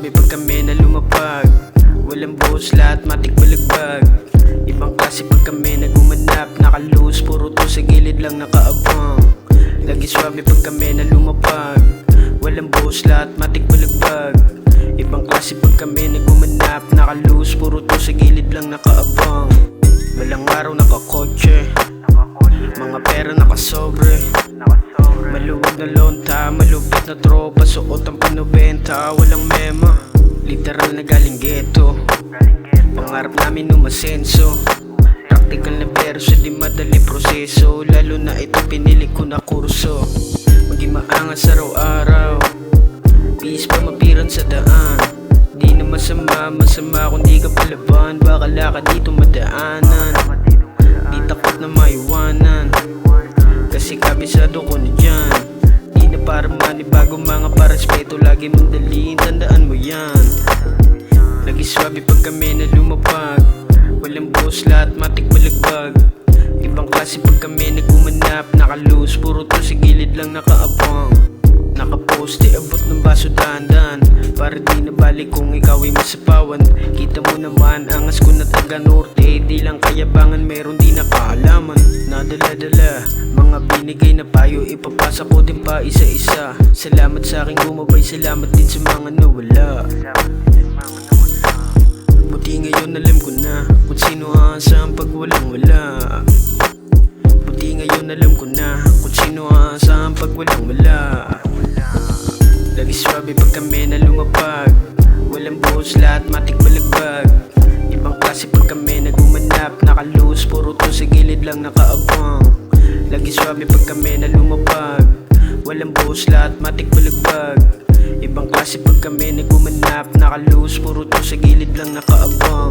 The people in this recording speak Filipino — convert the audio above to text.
swabe pag kami na lumapag. Walang buhos, lahat matik balagbag. Ibang klase pag kami nagumanap. Nakalus, puro to sa gilid lang nakaabang. Lagi swabe pag kami na lumapag. Walang buhos, lahat matik balagbag. Ibang klase pag kami nagumanap. Nakalus, puro to sa gilid lang nakaabang. Walang araw nakakotse, mga pera nakasobre. Maluwag na lonta, malupit na tropa. Suot ang panobenta, walang mema. Literal na galing ghetto. Pangarap namin umasenso. Practical na verso, di madali proseso. Lalo na ito pinili ko na kurso. Maging maangas araw-araw, peace pa mapiran sa daan. Di na masama, masama kung di ka palaban. Bakala ka dito madaanan, di takot na maiwanan. Kasi kabisado ko na dyan. Di na para manibago, mga parespeto lagi mong dalhin, tandaan mo yan. Lagi swabe pag kami na lumapag. Walang boss, lahat matik malagbag. Ibang klase pag kami nagumanap. Nakalus, puro to sa gilid lang nakaabang. Nakaposte, abot ng baso dandan. Para di na balik kung ikaw ay masapawan. Kita mo naman, angas ko na taga norte. Di lang kayabangan, meron di nakaalaman. Nadala-dala, mga binigay na payo. Ipapasa ko din pa isa-isa. Salamat sa aking gumabay, salamat din sa mga nawala. Buti ngayon alam ko na kung sino aasam pag walang wala. Buti ngayon alam ko na kung sino aasam pag walang wala. Lagi swabe pag kami na lumapag. Walang buhos, lahat matik balagbag. Ibang klase pag kami nagumanap. Nakalus, puro to sa gilid lang nakaabang. Lagi swabe pag kami na lumapag. Walang buhos, lahat matik balagbag. Ibang klase pag kami nagumanap. Nakalus, puro to sa gilid lang nakaabang.